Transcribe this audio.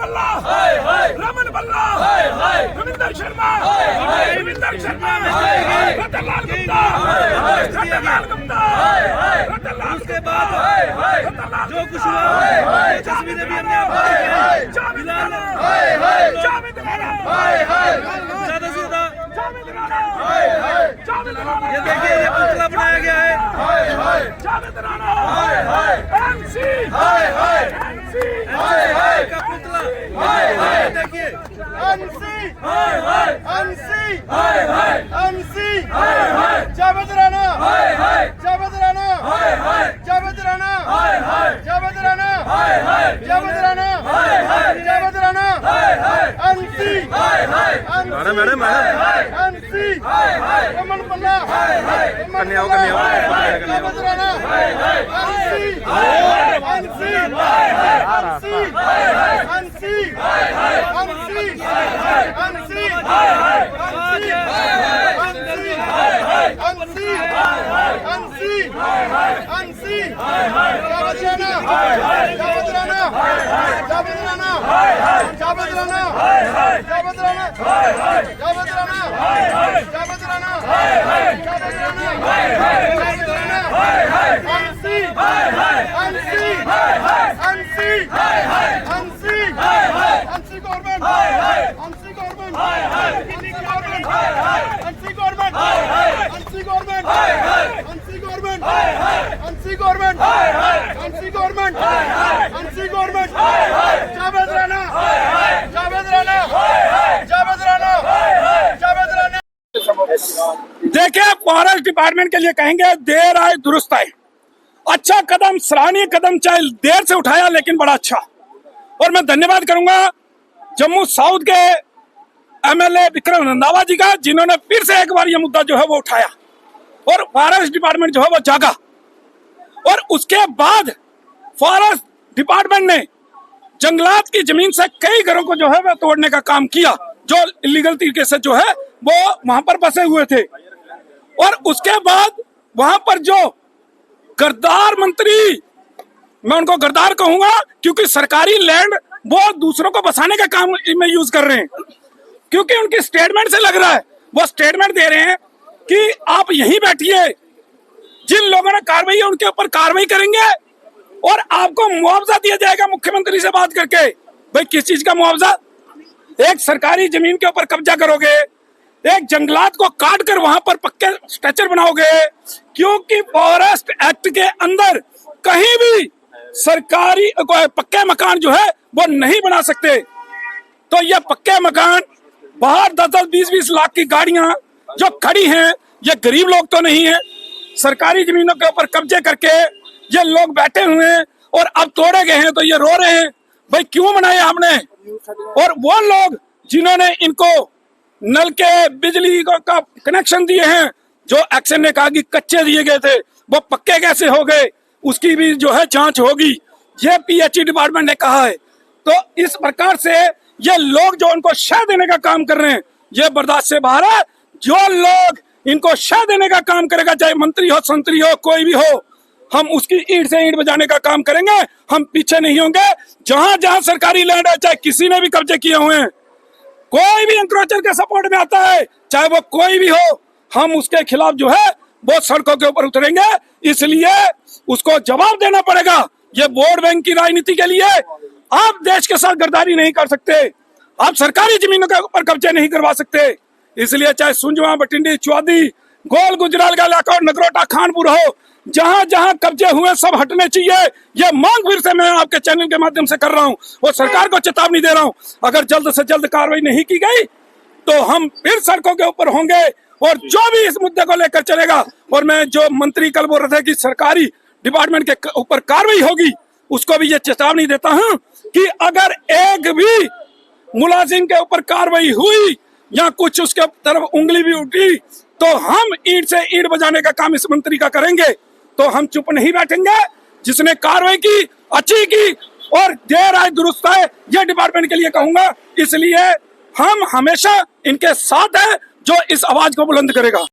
बल्ला, रमन बल्ला, रविंदर शर्मा, रतनलाल गुप्ता, उसके बाद जो कुछ हुआ दिलचस्पी ने भी हमने आपको ज्यादा से ज्यादा ये देखिए ये पुतला बनाया गया है। का पुतला देखिए जावेद राणा, जावेद राणा, जावेद राणा, जावेद राणा, जावेद राणा, जावेद राणा, अंसी, मैडम अंसी, रमन बल्ला, कन्याओं Javed Rana, Anshi, Anshi, Anshi, Anshi, Anshi, Anshi, Anshi, Javed Rana, Javed Rana, Javed Rana, Javed Rana, Javed Rana, Javed Rana, Javed Rana, Anshi, Anshi, Anshi, Anshi, Anshi government, Anshi government, Anshi government, Anshi government, Anshi government, Anshi government, Anshi government, Anshi government, Javed Rana, Javed Rana, Javed Rana, Javed Rana. देखिए, फॉरेस्ट डिपार्टमेंट के लिए कहेंगे देर आए दुरुस्त आए। अच्छा कदम, सराहनीय कदम, चाहे देर से उठाया लेकिन बड़ा अच्छा। और मैं धन्यवाद करूंगा जम्मू साउथ के एमएलए विक्रम रंधावा जी का, जिन्होंने फिर से एक बार ये मुद्दा जो है वो उठाया और फॉरेस्ट डिपार्टमेंट जो है वो जागा। और उसके बाद फॉरेस्ट डिपार्टमेंट ने जंगलात की जमीन से कई घरों को जो है वो तोड़ने का काम किया, जो इलीगल तरीके से जो है वो वहां पर बसे हुए थे। और उसके बाद वहां पर जो गद्दार मंत्री, मैं उनको गद्दार कहूंगा क्योंकि सरकारी लैंड वो दूसरों को बसाने का काम में यूज कर रहे हैं, क्योंकि उनकी स्टेटमेंट से लग रहा है, वो स्टेटमेंट दे रहे हैं कि आप यहीं बैठिए, जिन लोगों ने कार्रवाई है उनके ऊपर कार्रवाई करेंगे और आपको मुआवजा दिया जाएगा मुख्यमंत्री से बात करके। भाई किस चीज का मुआवजा? एक सरकारी जमीन के ऊपर कब्जा करोगे, एक जंगलात को काट कर वहां पर पक्के स्ट्रक्चर बनाओगे, क्योंकि फॉरेस्ट एक्ट के अंदर कहीं भी सरकारी पक्के मकान जो है वो नहीं बना सकते। तो ये पक्के मकान, बाहर 10-10, 20-20 लाख की गाड़ियां जो खड़ी हैं, ये गरीब लोग तो नहीं है, सरकारी जमीनों के ऊपर कब्जे करके ये लोग बैठे हुए हैं और अब तोड़े गए हैं तो ये रो रहे हैं, भाई क्यों बनाए हमने। और वो लोग जिन्होंने इनको नल के बिजली का कनेक्शन दिए हैं, जो एक्शन ने कहा कि कच्चे दिए गए थे, वो पक्के कैसे हो गए, उसकी भी जो है जांच होगी, ये पीएचई डिपार्टमेंट ने कहा है। तो इस प्रकार से ये लोग जो उनको शह देने का काम कर रहे हैं, ये बर्दाश्त से बाहर है। जो लोग इनको शह देने का काम करेगा, चाहे मंत्री हो, संतरी हो, कोई भी हो, हम उसकी ईंट से ईंट बजाने का काम करेंगे, हम पीछे नहीं होंगे। जहां जहां सरकारी लैंड है, चाहे किसी ने भी कब्जे किए हुए हैं, कोई भी एंक्रोचर के सपोर्ट में आता है, चाहे वो कोई भी हो, हम उसके खिलाफ जो है वो सड़कों के ऊपर उतरेंगे। इसलिए उसको जवाब देना पड़ेगा। ये वोट बैंक की राजनीति के लिए आप देश के साथ गद्दारी नहीं कर सकते, आप सरकारी जमीनों के ऊपर कब्जे नहीं करवा सकते। इसलिए चाहे सुंजवा, बटिंडी, चौदी, गोल, गुजराल का इलाका, नगरोटा, खानपुर हो, जहां जहां कब्जे हुए सब हटने चाहिए। ये मांग फिर से मैं आपके चैनल के माध्यम से कर रहा हूं और सरकार को चेतावनी दे रहा हूं, अगर जल्द से जल्द कार्रवाई नहीं की गई तो हम फिर सड़कों के ऊपर होंगे और जो भी इस मुद्दे को लेकर चलेगा। और मैं जो मंत्री कल बोल रहे थे कि सरकारी डिपार्टमेंट के ऊपर कार्रवाई होगी, उसको भी ये चेतावनी देता हूं कि अगर एक भी मुलाजिम के ऊपर कार्रवाई हुई या कुछ उसके तरफ उंगली भी उठी तो हम ईंट से ईंट बजाने का काम इस मंत्री का करेंगे। तो हम चुप नहीं बैठेंगे। जिसने कार्रवाई की, अच्छी की और देर आए दुरुस्त आए, ये डिपार्टमेंट के लिए कहूंगा। इसलिए हम हमेशा इनके साथ हैं जो इस आवाज को बुलंद करेगा।